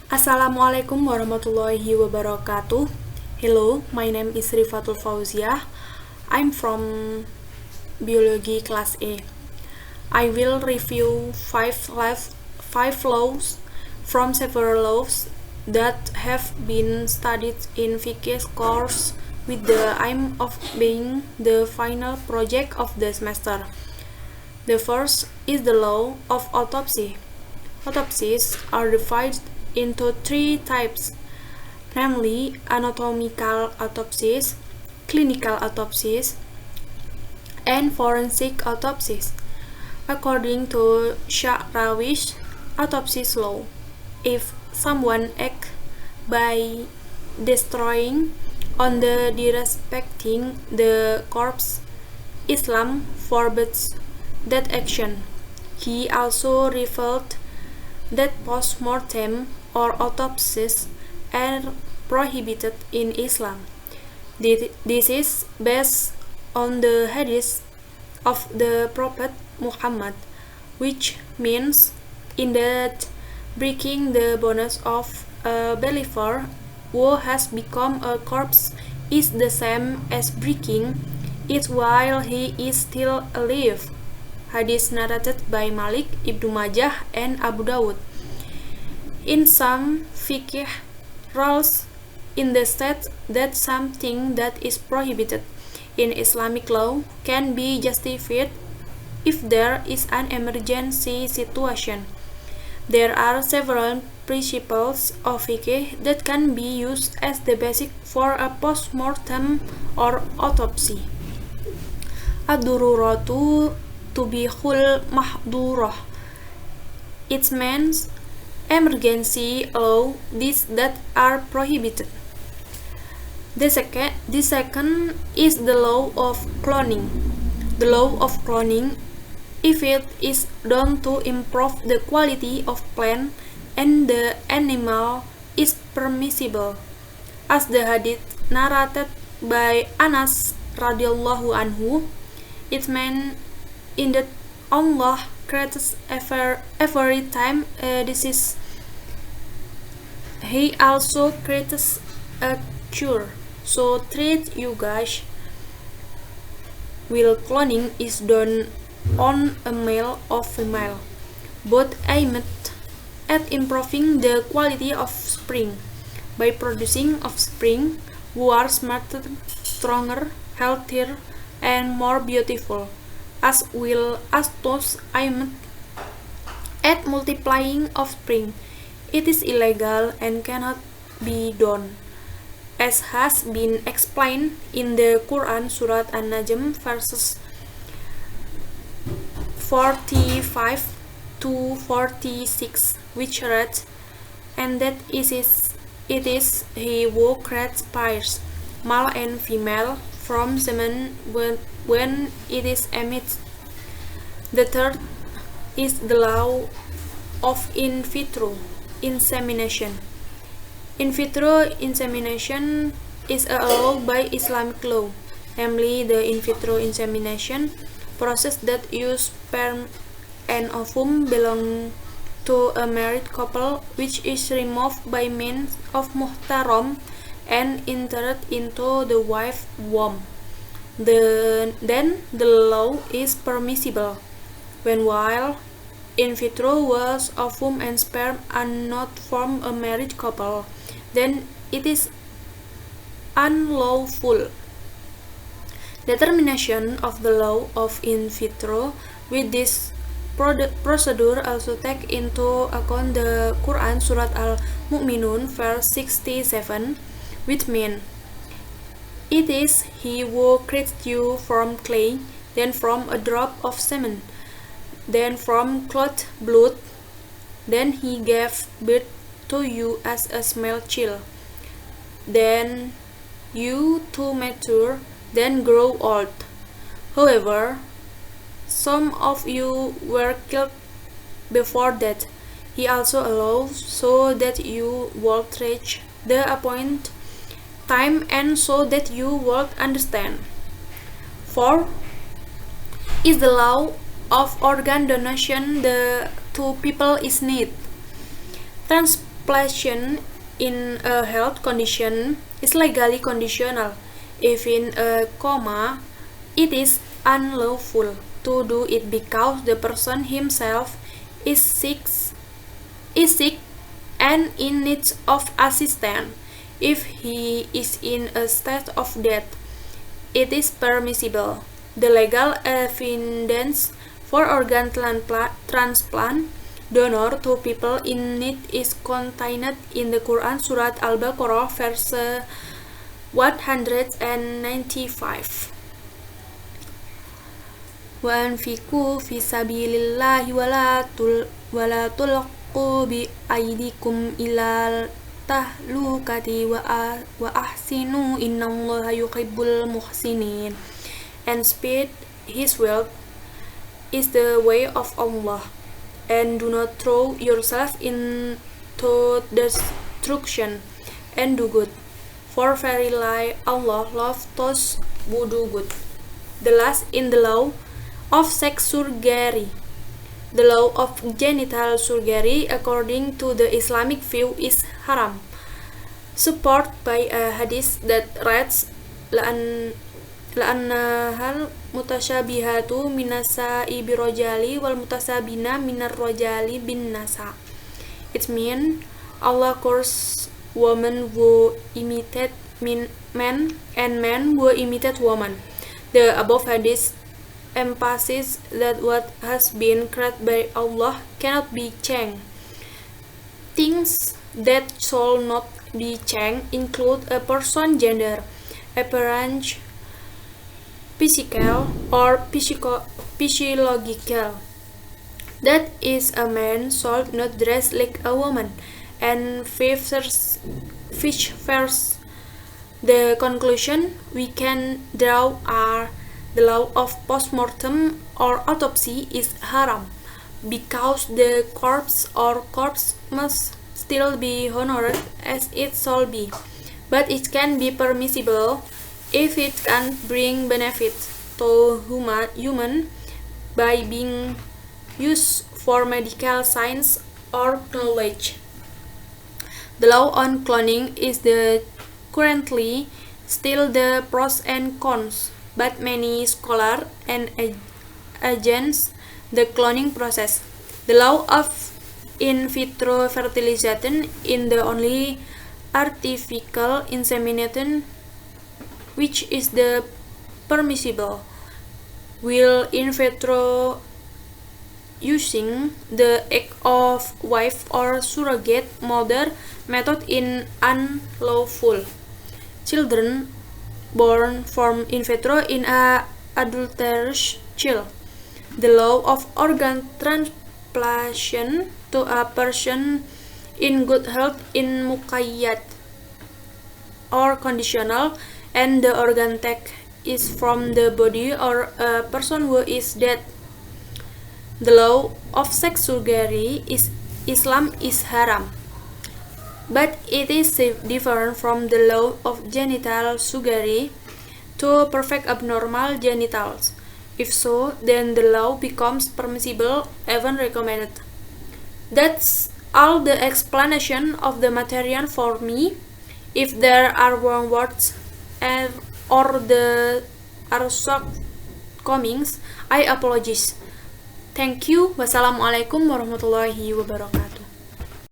Assalamualaikum warahmatullahi wabarakatuh. Hello, my name is Rifatul Fauziah. I'm from Biology Class A. I will review five laws from several laws that have been studied in Fiqh course with the aim of being the final project of the semester. The first is the law of autopsy. Autopsies are divided into three types, namely anatomical autopsies, clinical autopsies, and forensic autopsies. According to Sha'rawi's autopsy law, if someone acts by destroying on the disrespecting the corpse, Islam forbids that action. He also revealed that post-mortem or autopsies are prohibited in Islam. This is based on the hadith of the Prophet Muhammad, which means in that breaking the bones of a believer who has become a corpse is the same as breaking it while he is still alive. Hadith narrated by Malik, Ibnu Majah, and Abu Dawud. In some fiqh rules in the state that something that is prohibited in Islamic law can be justified if there is an emergency situation. There are several principles of fiqh that can be used as the basis for a post-mortem or autopsy. Ad-dururatu tubihul mahdurah. It means emergency law these that are prohibited. The second is the law of cloning. The law of cloning, if it is done to improve the quality of plant and the animal, is permissible, as the hadith narrated by Anas radhiyallahu anhu. It means in that Allah creates every time a disease, He also creates a cure. So treat you guys. While cloning is done on a male or female, both aimed at improving the quality of offspring by producing offspring who are smarter, stronger, healthier, and more beautiful, as well as those aimed at multiplying offspring. It is illegal and cannot be done, as has been explained in the Quran Surat An-Najm verses 45 to 46, which reads, "And that it is He who creates pairs, male and female, from semen when it is emitted." The third is the law of in vitro insemination. In vitro insemination is a law by Islamic law, namely the in vitro insemination process that uses sperm and ovum belong to a married couple, which is removed by means of muhtaram and inserted into the wife's womb. Then the law is permissible when while in vitro was ovum and sperm are not from a married couple, then it is unlawful. Determination of the law of in vitro with this procedure also take into account the Quran Surat Al-Mu'minun verse 67, which means, "It is He who created you from clay, then from a drop of semen, then from clot blood, then He gave birth to you as a small child. Then you to mature, then grow old. However, some of you were killed before that. He also allows so that you would reach the appointed time and so that you would understand." 4 is the law of organ donation. The two people is need. Transplantation in a health condition is legally conditional. If in a coma, it is unlawful to do it because the person himself is sick and in need of assistance. If he is in a state of death, it is permissible. The legal evidence for organ transplant donor to people in need is contained in the Quran Surat Al-Baqarah verse 195. Wa anfiqu fi sabilillahi wa la tulqu bi aydikum ilal tahlukati wa ahsinu innallaha yuhibbul muhsinin. And spend his wealth is the way of Allah, and do not throw yourself into destruction, and do good, for verily Allah loves those who do good. The last in the law of sex surgery. The law of genital surgery, according to the Islamic view, is haram, supported by a hadith that reads, la'annahal mutashabihatu minasa'i birojali wal mutasabina minar rojali bin nasa. It means Allah curses women who imitate men and men who imitate women. The above hadith emphasizes that what has been created by Allah cannot be changed. Things that shall not be changed include a person's gender, appearance, physical or physiological. That is, a man should not dress like a woman, and vice versa. The conclusion we can draw are the law of postmortem or autopsy is haram, because the corpse or corpse must still be honored as it shall be, but it can be permissible if it can bring benefit to human by being used for medical science or knowledge. The law on cloning is currently still the pros and cons, but many scholars and against the cloning process. The law of in vitro fertilization in the only artificial insemination which is the permissible, will in vitro using the egg of wife or surrogate mother method in unlawful. Children born from in vitro in a adulterous child. The law of organ transplantation to a person in good health in muqayyad or conditional, and the organ taken is from the body or a person who is dead. The law of sex surgery is Islam is haram, but it is different from the law of genital surgery to perfect abnormal genitals. If so, then the law becomes permissible, even recommended. That's all the explanation of the material for me. If there are wrong words or the are shortcomings, I apologize. Thank you. Wassalamualaikum warahmatullahi wabarakatuh.